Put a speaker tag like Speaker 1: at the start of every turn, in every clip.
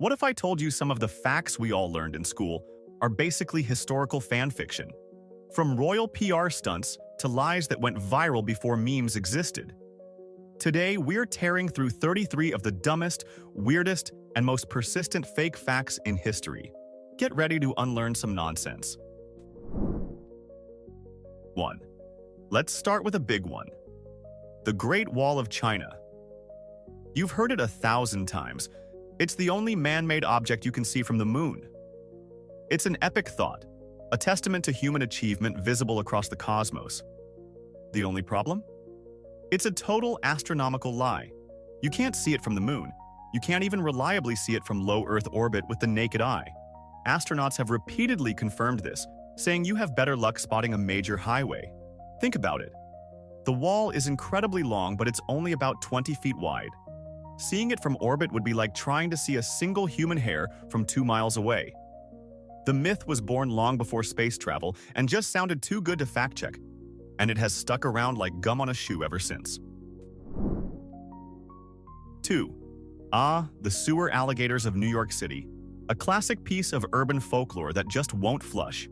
Speaker 1: What if I told you some of the facts we all learned in school are basically historical fan fiction? From royal PR stunts to lies that went viral before memes existed. Today, we're tearing through 33 of the dumbest, weirdest, and most persistent fake facts in history. Get ready to unlearn some nonsense. 1. Let's start with a big one. The Great Wall of China. You've heard it 1,000 times. It's the only man-made object you can see from the moon. It's an epic thought, a testament to human achievement visible across the cosmos. The only problem? It's a total astronomical lie. You can't see it from the moon. You can't even reliably see it from low Earth orbit with the naked eye. Astronauts have repeatedly confirmed this, saying you have better luck spotting a major highway. Think about it. The wall is incredibly long, but it's only about 20 feet wide. Seeing it from orbit would be like trying to see a single human hair from 2 miles away. The myth was born long before space travel and just sounded too good to fact-check, and it has stuck around like gum on a shoe ever since. 2. The sewer alligators of New York City, a classic piece of urban folklore that just won't flush.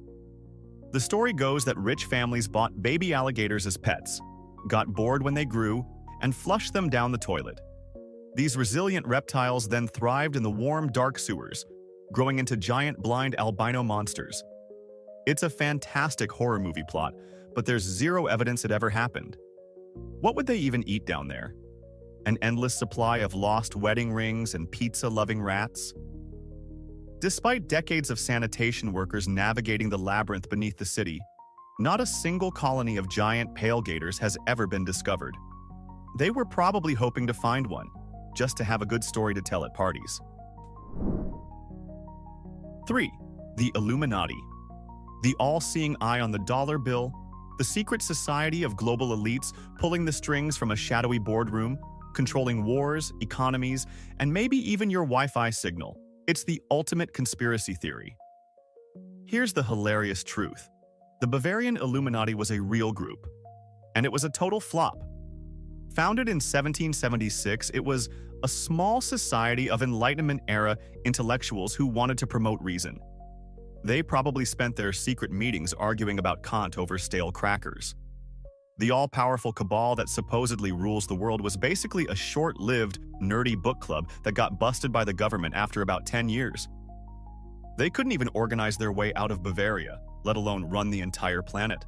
Speaker 1: The story goes that rich families bought baby alligators as pets, got bored when they grew, and flushed them down the toilet. These resilient reptiles then thrived in the warm, dark sewers, growing into giant blind albino monsters. It's a fantastic horror movie plot, but there's zero evidence it ever happened. What would they even eat down there? An endless supply of lost wedding rings and pizza-loving rats? Despite decades of sanitation workers navigating the labyrinth beneath the city, not a single colony of giant pale gators has ever been discovered. They were probably hoping to find one, just to have a good story to tell at parties. 3. The Illuminati. The all-seeing eye on the dollar bill, the secret society of global elites pulling the strings from a shadowy boardroom, controlling wars, economies, and maybe even your Wi-Fi signal. It's the ultimate conspiracy theory. Here's the hilarious truth. The Bavarian Illuminati was a real group, and it was a total flop. Founded in 1776, it was a small society of Enlightenment-era intellectuals who wanted to promote reason. They probably spent their secret meetings arguing about Kant over stale crackers. The all-powerful cabal that supposedly rules the world was basically a short-lived, nerdy book club that got busted by the government after about 10 years. They couldn't even organize their way out of Bavaria, let alone run the entire planet.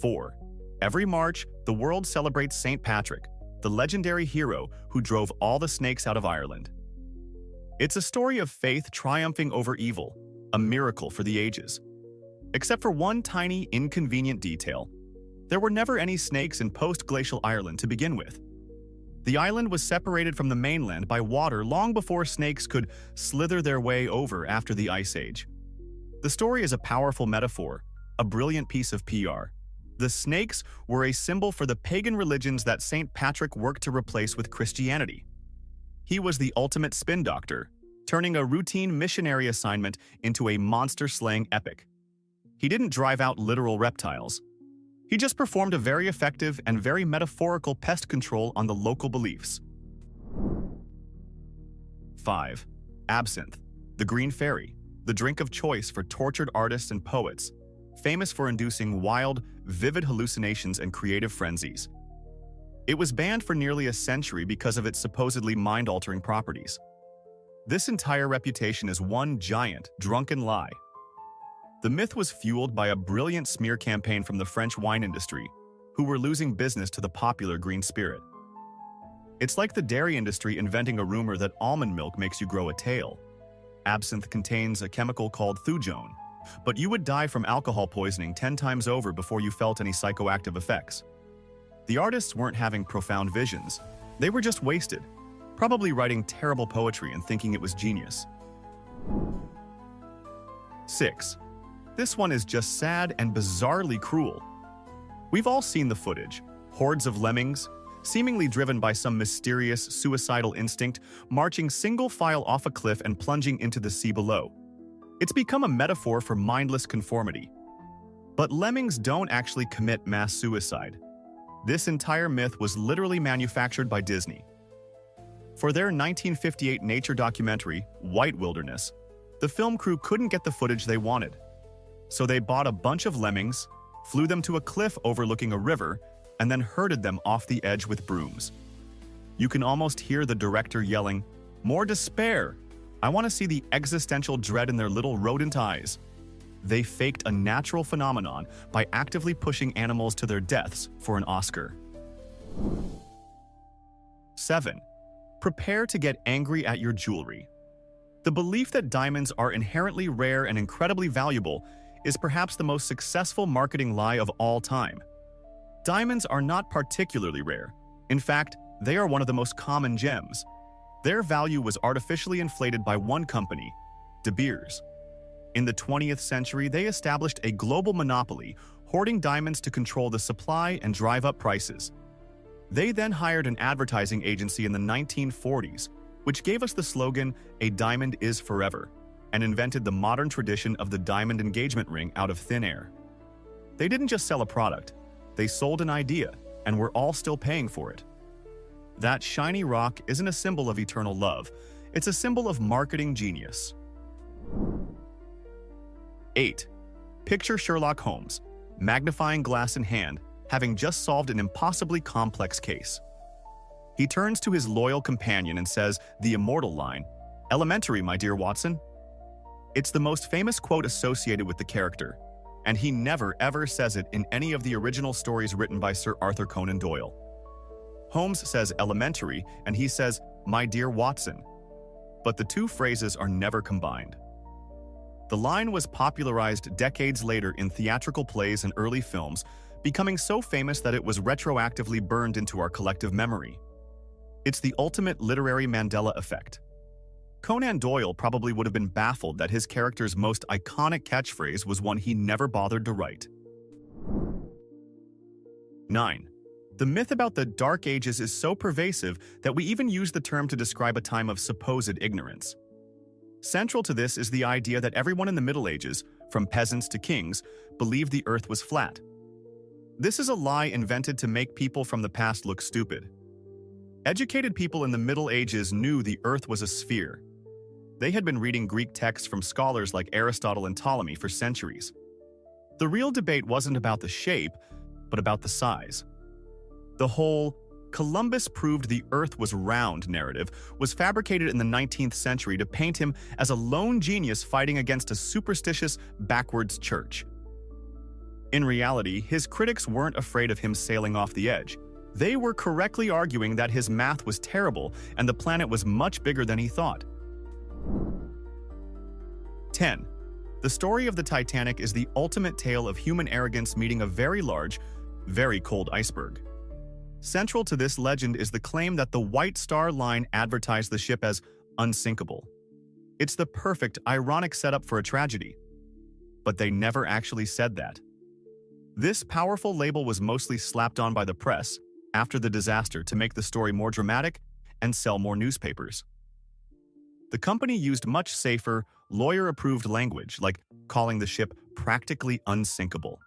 Speaker 1: 4. Every March, the world celebrates St. Patrick, the legendary hero who drove all the snakes out of Ireland. It's a story of faith triumphing over evil, a miracle for the ages. Except for one tiny, inconvenient detail. There were never any snakes in post-glacial Ireland to begin with. The island was separated from the mainland by water long before snakes could slither their way over after the Ice Age. The story is a powerful metaphor, a brilliant piece of PR. The snakes were a symbol for the pagan religions that St. Patrick worked to replace with Christianity. He was the ultimate spin doctor, turning a routine missionary assignment into a monster-slaying epic. He didn't drive out literal reptiles. He just performed a very effective and very metaphorical pest control on the local beliefs. 5. Absinthe, the green fairy, the drink of choice for tortured artists and poets, famous for inducing wild, vivid hallucinations and creative frenzies. It was banned for nearly a century because of its supposedly mind-altering properties. This entire reputation is one giant, drunken lie. The myth was fueled by a brilliant smear campaign from the French wine industry, who were losing business to the popular green spirit. It's like the dairy industry inventing a rumor that almond milk makes you grow a tail. Absinthe contains a chemical called thujone, but you would die from alcohol poisoning 10 times over before you felt any psychoactive effects. The artists weren't having profound visions. They were just wasted, probably writing terrible poetry and thinking it was genius. 6. This one is just sad and bizarrely cruel. We've all seen the footage. Hordes of lemmings, seemingly driven by some mysterious suicidal instinct, marching single file off a cliff and plunging into the sea below. It's become a metaphor for mindless conformity. But lemmings don't actually commit mass suicide. This entire myth was literally manufactured by Disney. For their 1958 nature documentary, White Wilderness, the film crew couldn't get the footage they wanted. So they bought a bunch of lemmings, flew them to a cliff overlooking a river, and then herded them off the edge with brooms. You can almost hear the director yelling, "More despair! I want to see the existential dread in their little rodent eyes." They faked a natural phenomenon by actively pushing animals to their deaths for an Oscar. 7. Prepare to get angry at your jewelry. The belief that diamonds are inherently rare and incredibly valuable is perhaps the most successful marketing lie of all time. Diamonds are not particularly rare. In fact, they are one of the most common gems. Their value was artificially inflated by one company, De Beers. In the 20th century, they established a global monopoly, hoarding diamonds to control the supply and drive up prices. They then hired an advertising agency in the 1940s, which gave us the slogan, "A diamond is forever," and invented the modern tradition of the diamond engagement ring out of thin air. They didn't just sell a product, they sold an idea, and we're all still paying for it. That shiny rock isn't a symbol of eternal love, it's a symbol of marketing genius. 8. Picture Sherlock Holmes, magnifying glass in hand, having just solved an impossibly complex case. He turns to his loyal companion and says the immortal line, "Elementary, my dear Watson." It's the most famous quote associated with the character, and he never ever says it in any of the original stories written by Sir Arthur Conan Doyle. Holmes says elementary, and he says, "My dear Watson." But the two phrases are never combined. The line was popularized decades later in theatrical plays and early films, becoming so famous that it was retroactively burned into our collective memory. It's the ultimate literary Mandela effect. Conan Doyle probably would have been baffled that his character's most iconic catchphrase was one he never bothered to write. 9. The myth about the Dark Ages is so pervasive that we even use the term to describe a time of supposed ignorance. Central to this is the idea that everyone in the Middle Ages, from peasants to kings, believed the earth was flat. This is a lie invented to make people from the past look stupid. Educated people in the Middle Ages knew the earth was a sphere. They had been reading Greek texts from scholars like Aristotle and Ptolemy for centuries. The real debate wasn't about the shape, but about the size. The whole "Columbus proved the earth was round" narrative was fabricated in the 19th century to paint him as a lone genius fighting against a superstitious, backwards church. In reality, his critics weren't afraid of him sailing off the edge. They were correctly arguing that his math was terrible and the planet was much bigger than he thought. 10. The story of the Titanic is the ultimate tale of human arrogance meeting a very large, very cold iceberg. Central to this legend is the claim that the White Star Line advertised the ship as unsinkable. It's the perfect, ironic setup for a tragedy. But they never actually said that. This powerful label was mostly slapped on by the press after the disaster to make the story more dramatic and sell more newspapers. The company used much safer, lawyer-approved language, like calling the ship practically unsinkable.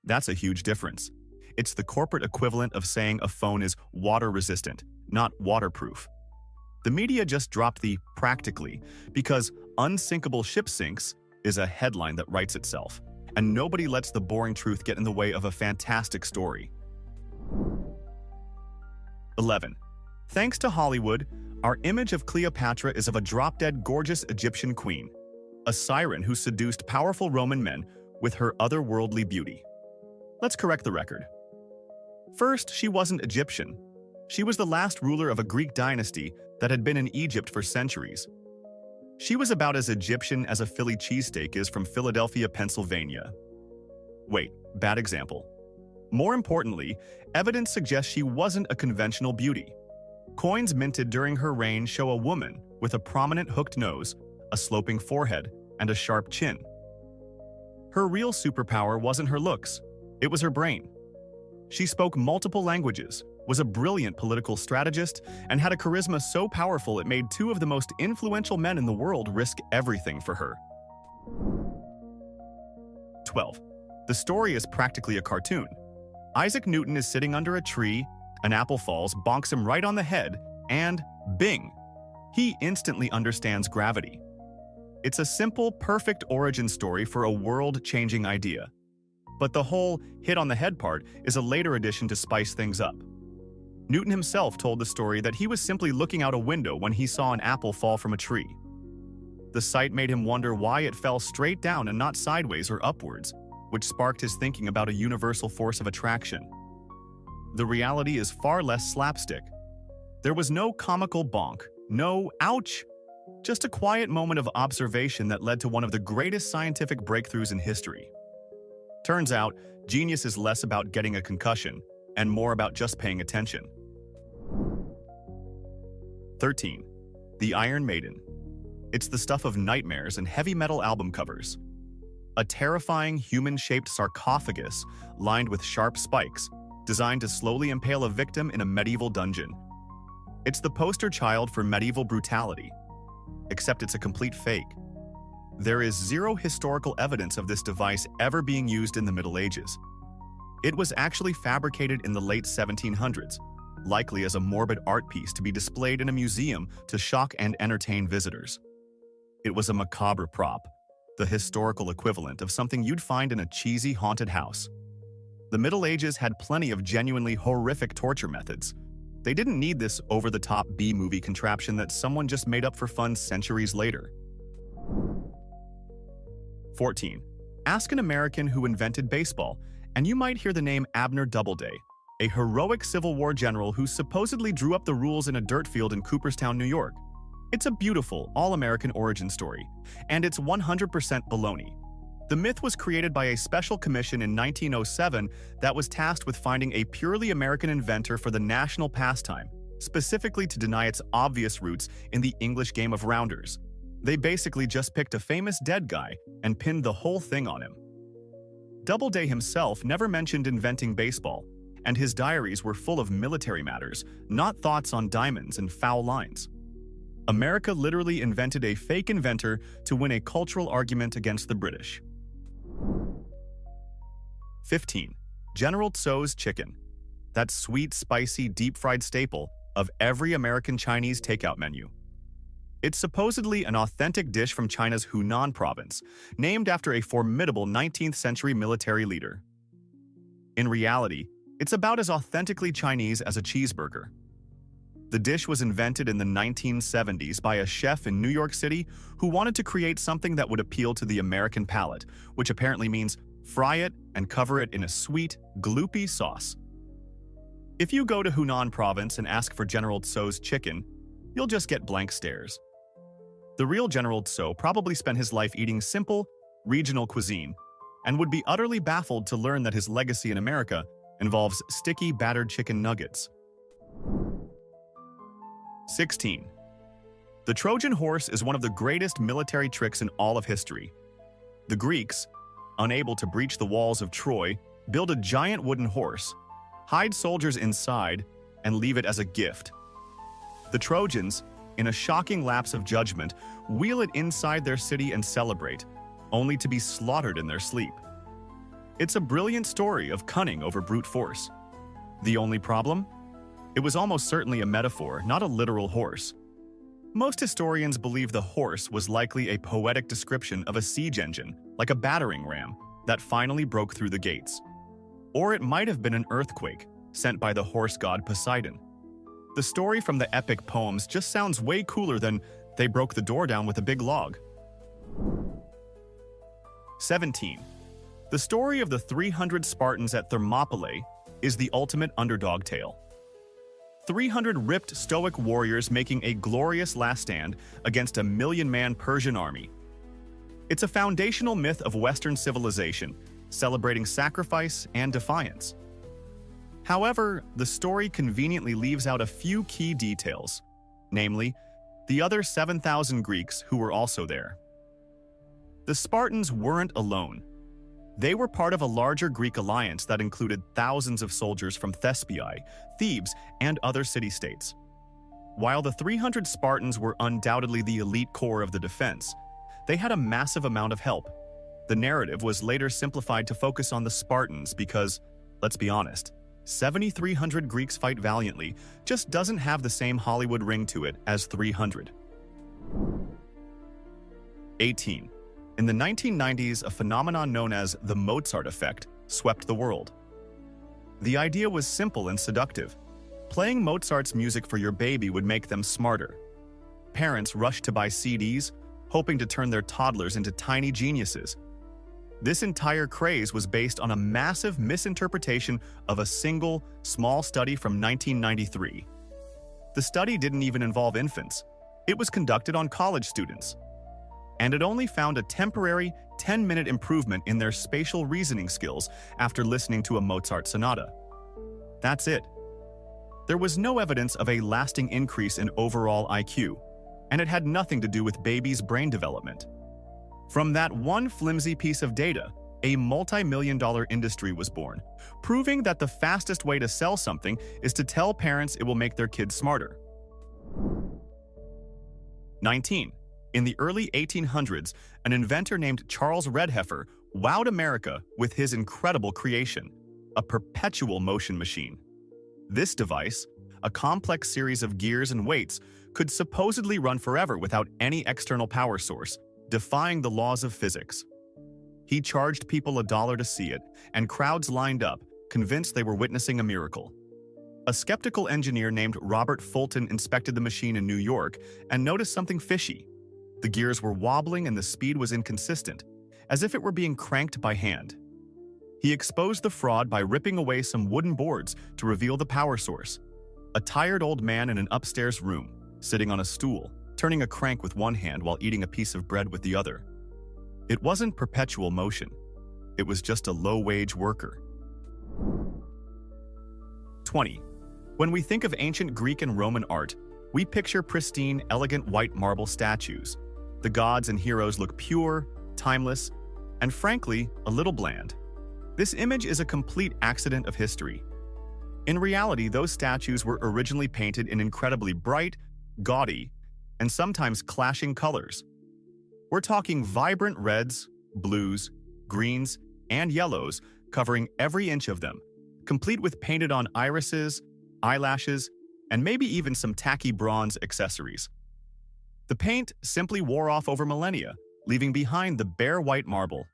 Speaker 1: That's a huge difference. It's the corporate equivalent of saying a phone is water-resistant, not waterproof. The media just dropped the "practically" because "unsinkable ship sinks" is a headline that writes itself, and nobody lets the boring truth get in the way of a fantastic story. 11. Thanks to Hollywood, our image of Cleopatra is of a drop-dead gorgeous Egyptian queen, a siren who seduced powerful Roman men with her otherworldly beauty. Let's correct the record. First, she wasn't Egyptian. She was the last ruler of a Greek dynasty that had been in Egypt for centuries. She was about as Egyptian as a Philly cheesesteak is from Philadelphia, Pennsylvania. Wait, bad example. More importantly, evidence suggests she wasn't a conventional beauty. Coins minted during her reign show a woman with a prominent hooked nose, a sloping forehead, and a sharp chin. Her real superpower wasn't her looks, it was her brain. She spoke multiple languages, was a brilliant political strategist, and had a charisma so powerful it made two of the most influential men in the world risk everything for her. 12. The story is practically a cartoon. Isaac Newton is sitting under a tree, an apple falls, bonks him right on the head, And bing! He instantly understands gravity. It's a simple, perfect origin story for a world-changing idea. But the whole hit on the head part is a later addition to spice things up. Newton himself told the story that he was simply looking out a window when he saw an apple fall from a tree. The sight made him wonder why it fell straight down and not sideways or upwards, which sparked his thinking about a universal force of attraction. The reality is far less slapstick. There was no comical bonk, no ouch, just a quiet moment of observation that led to one of the greatest scientific breakthroughs in history. Turns out, genius is less about getting a concussion and more about just paying attention. 13. The Iron Maiden. It's the stuff of nightmares and heavy metal album covers. A terrifying human-shaped sarcophagus lined with sharp spikes, designed to slowly impale a victim in a medieval dungeon. It's the poster child for medieval brutality, except it's a complete fake. There is zero historical evidence of this device ever being used in the Middle Ages. It was actually fabricated in the late 1700s, likely as a morbid art piece to be displayed in a museum to shock and entertain visitors. It was a macabre prop, the historical equivalent of something you'd find in a cheesy haunted house. The Middle Ages had plenty of genuinely horrific torture methods. They didn't need this over-the-top B-movie contraption that someone just made up for fun centuries later. 14. Ask an American who invented baseball, and you might hear the name Abner Doubleday, a heroic Civil War general who supposedly drew up the rules in a dirt field in Cooperstown, New York. It's a beautiful, all-American origin story, and it's 100% baloney. The myth was created by a special commission in 1907 that was tasked with finding a purely American inventor for the national pastime, specifically to deny its obvious roots in the English game of rounders. They basically just picked a famous dead guy and pinned the whole thing on him. Doubleday himself never mentioned inventing baseball, and his diaries were full of military matters, not thoughts on diamonds and foul lines. America literally invented a fake inventor to win a cultural argument against the British. 15. General Tso's chicken. That sweet, spicy, deep-fried staple of every American Chinese takeout menu. It's supposedly an authentic dish from China's Hunan province, named after a formidable 19th-century military leader. In reality, it's about as authentically Chinese as a cheeseburger. The dish was invented in the 1970s by a chef in New York City who wanted to create something that would appeal to the American palate, which apparently means fry it and cover it in a sweet, gloopy sauce. If you go to Hunan province and ask for General Tso's chicken, you'll just get blank stares. The real General Tso probably spent his life eating simple, regional cuisine, and would be utterly baffled to learn that his legacy in America involves sticky, battered chicken nuggets. 16. The Trojan horse is one of the greatest military tricks in all of history. The Greeks, unable to breach the walls of Troy, build a giant wooden horse, hide soldiers inside, and leave it as a gift. The Trojans, in a shocking lapse of judgment, wheel it inside their city and celebrate, only to be slaughtered in their sleep. It's a brilliant story of cunning over brute force. The only problem? It was almost certainly a metaphor, not a literal horse. Most historians believe the horse was likely a poetic description of a siege engine, like a battering ram, that finally broke through the gates. Or it might have been an earthquake, sent by the horse god Poseidon. The story from the epic poems just sounds way cooler than they broke the door down with a big log. 17. The story of the 300 Spartans at Thermopylae is the ultimate underdog tale. 300 ripped stoic warriors making a glorious last stand against a million-man Persian army. It's a foundational myth of Western civilization, celebrating sacrifice and defiance. However, the story conveniently leaves out a few key details, namely, the other 7,000 Greeks who were also there. The Spartans weren't alone. They were part of a larger Greek alliance that included thousands of soldiers from Thespiae, Thebes, and other city-states. While the 300 Spartans were undoubtedly the elite core of the defense, they had a massive amount of help. The narrative was later simplified to focus on the Spartans because, let's be honest, 7,300 Greeks fight valiantly just doesn't have the same Hollywood ring to it as 300. 18. In the 1990s, a phenomenon known as the Mozart effect swept the world. The idea was simple and seductive. Playing Mozart's music for your baby would make them smarter. Parents rushed to buy CDs, hoping to turn their toddlers into tiny geniuses. This entire craze was based on a massive misinterpretation of a single, small study from 1993. The study didn't even involve infants. It was conducted on college students. And it only found a temporary 10-minute improvement in their spatial reasoning skills after listening to a Mozart sonata. That's it. There was no evidence of a lasting increase in overall IQ, and it had nothing to do with babies' brain development. From that one flimsy piece of data, a multi-million-dollar industry was born, proving that the fastest way to sell something is to tell parents it will make their kids smarter. 19. In the early 1800s, an inventor named Charles Redheffer wowed America with his incredible creation, a perpetual motion machine. This device, a complex series of gears and weights, could supposedly run forever without any external power source, defying the laws of physics. He charged people $1 to see it, and crowds lined up, convinced they were witnessing a miracle. A skeptical engineer named Robert Fulton inspected the machine in New York and noticed something fishy. The gears were wobbling and the speed was inconsistent, as if it were being cranked by hand. He exposed the fraud by ripping away some wooden boards to reveal the power source. A tired old man in an upstairs room, sitting on a stool, turning a crank with one hand while eating a piece of bread with the other. It wasn't perpetual motion. It was just a low-wage worker. 20. When we think of ancient Greek and Roman art, we picture pristine, elegant white marble statues. The gods and heroes look pure, timeless, and frankly, a little bland. This image is a complete accident of history. In reality, those statues were originally painted in incredibly bright, gaudy, and sometimes clashing colors. We're talking vibrant reds, blues, greens, and yellows, covering every inch of them, complete with painted-on irises, eyelashes, and maybe even some tacky bronze accessories. The paint simply wore off over millennia, leaving behind the bare white marble.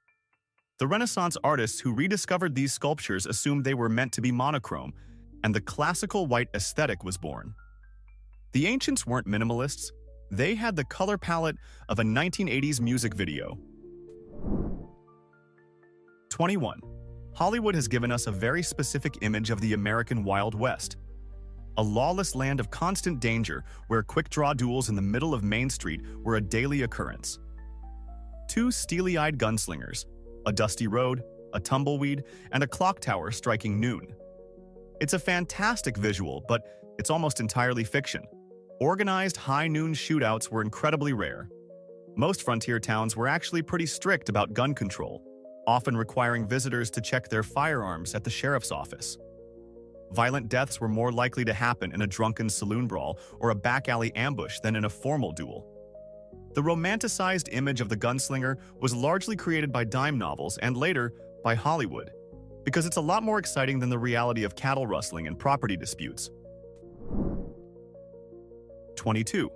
Speaker 1: The Renaissance artists who rediscovered these sculptures assumed they were meant to be monochrome, and the classical white aesthetic was born. The ancients weren't minimalists. They had the color palette of a 1980s music video. 21. Hollywood has given us a very specific image of the American Wild West. A lawless land of constant danger where quick-draw duels in the middle of Main Street were a daily occurrence. Two steely-eyed gunslingers, a dusty road, a tumbleweed, and a clock tower striking noon. It's a fantastic visual, but it's almost entirely fiction. Organized high-noon shootouts were incredibly rare. Most frontier towns were actually pretty strict about gun control, often requiring visitors to check their firearms at the sheriff's office. Violent deaths were more likely to happen in a drunken saloon brawl or a back-alley ambush than in a formal duel. The romanticized image of the gunslinger was largely created by dime novels and later by Hollywood, because it's a lot more exciting than the reality of cattle rustling and property disputes. 22.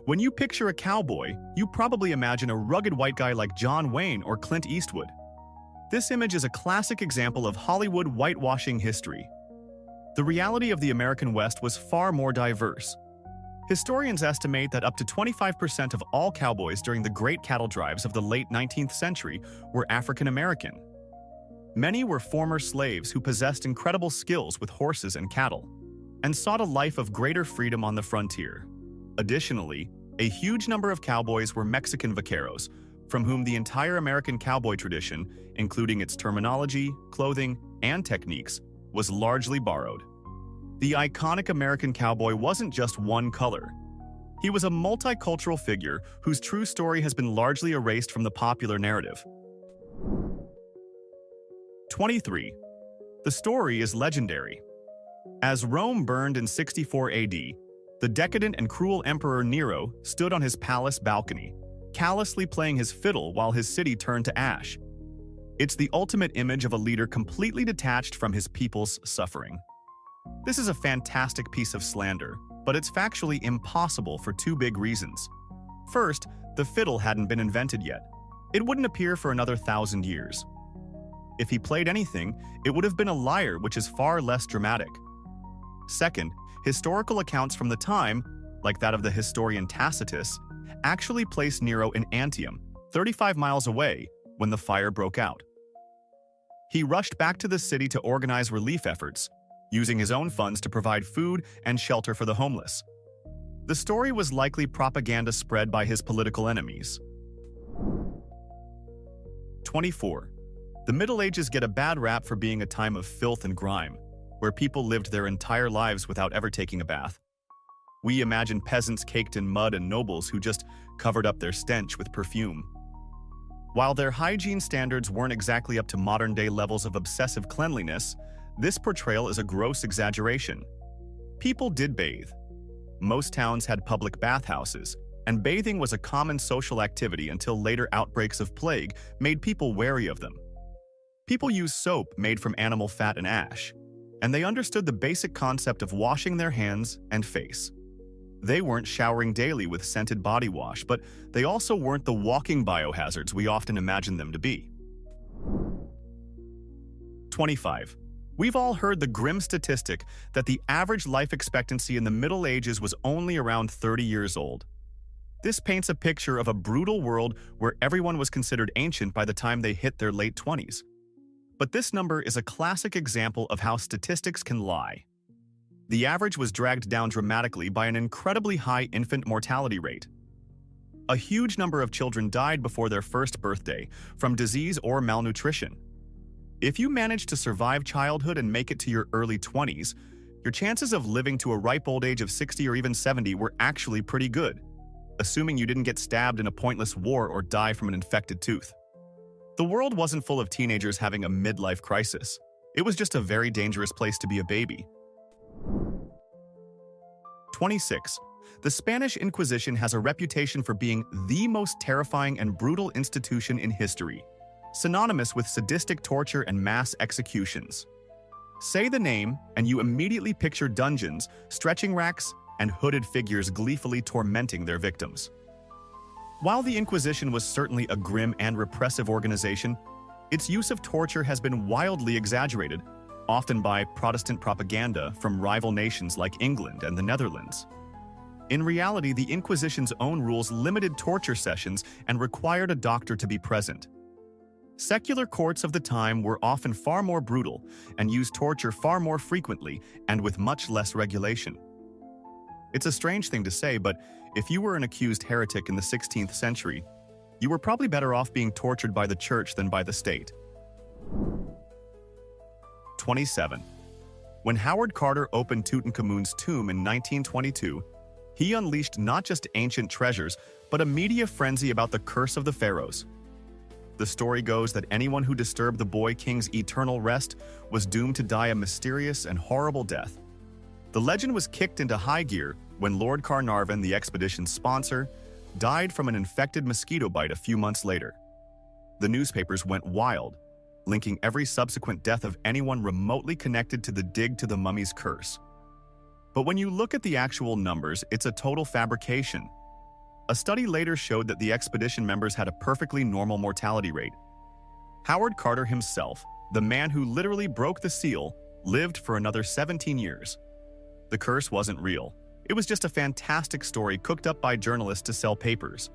Speaker 1: When you picture a cowboy, you probably imagine a rugged white guy like John Wayne or Clint Eastwood. This image is a classic example of Hollywood whitewashing history. The reality of the American West was far more diverse. Historians estimate that up to 25% of all cowboys during the great cattle drives of the late 19th century were African American. Many were former slaves who possessed incredible skills with horses and cattle, and sought a life of greater freedom on the frontier. Additionally, a huge number of cowboys were Mexican vaqueros, from whom the entire American cowboy tradition, including its terminology, clothing, and techniques, was largely borrowed. The iconic American cowboy wasn't just one color. He was a multicultural figure whose true story has been largely erased from the popular narrative. 23. The story is legendary. As Rome burned in 64 AD, the decadent and cruel Emperor Nero stood on his palace balcony, callously playing his fiddle while his city turned to ash. It's the ultimate image of a leader completely detached from his people's suffering. This is a fantastic piece of slander, but it's factually impossible for two big reasons. First, the fiddle hadn't been invented yet. It wouldn't appear for another 1,000 years. If he played anything, it would have been a lyre, which is far less dramatic. Second, historical accounts from the time, like that of the historian Tacitus, actually placed Nero in Antium, 35 miles away, when the fire broke out. He rushed back to the city to organize relief efforts, using his own funds to provide food and shelter for the homeless. The story was likely propaganda spread by his political enemies. 24. The Middle Ages get a bad rap for being a time of filth and grime, where people lived their entire lives without ever taking a bath. We imagine peasants caked in mud and nobles who just covered up their stench with perfume. While their hygiene standards weren't exactly up to modern-day levels of obsessive cleanliness, this portrayal is a gross exaggeration. People did bathe. Most towns had public bathhouses, and bathing was a common social activity until later outbreaks of plague made people wary of them. People used soap made from animal fat and ash, and they understood the basic concept of washing their hands and face. They weren't showering daily with scented body wash, but they also weren't the walking biohazards we often imagine them to be. 25. We've all heard the grim statistic that the average life expectancy in the Middle Ages was only around 30 years old. This paints a picture of a brutal world where everyone was considered ancient by the time they hit their late 20s. But this number is a classic example of how statistics can lie. The average was dragged down dramatically by an incredibly high infant mortality rate. A huge number of children died before their first birthday from disease or malnutrition. If you managed to survive childhood and make it to your early 20s, your chances of living to a ripe old age of 60 or even 70 were actually pretty good, assuming you didn't get stabbed in a pointless war or die from an infected tooth. The world wasn't full of teenagers having a midlife crisis. It was just a very dangerous place to be a baby. 26. The Spanish Inquisition has a reputation for being the most terrifying and brutal institution in history, synonymous with sadistic torture and mass executions. Say the name, and you immediately picture dungeons, stretching racks, and hooded figures gleefully tormenting their victims. While the Inquisition was certainly a grim and repressive organization, its use of torture has been wildly exaggerated, often by Protestant propaganda from rival nations like England and the Netherlands. In reality, the Inquisition's own rules limited torture sessions and required a doctor to be present. Secular courts of the time were often far more brutal and used torture far more frequently and with much less regulation. It's a strange thing to say, but if you were an accused heretic in the 16th century, you were probably better off being tortured by the church than by the state. 27. When Howard Carter opened Tutankhamun's tomb in 1922, he unleashed not just ancient treasures, but a media frenzy about the curse of the pharaohs. The story goes that anyone who disturbed the boy king's eternal rest was doomed to die a mysterious and horrible death. The legend was kicked into high gear when Lord Carnarvon, the expedition's sponsor, died from an infected mosquito bite a few months later. The newspapers went wild, linking every subsequent death of anyone remotely connected to the dig to the mummy's curse. But when you look at the actual numbers, it's a total fabrication. A study later showed that the expedition members had a perfectly normal mortality rate. Howard Carter himself, the man who literally broke the seal, lived for another 17 years. The curse wasn't real. It was just a fantastic story cooked up by journalists to sell papers.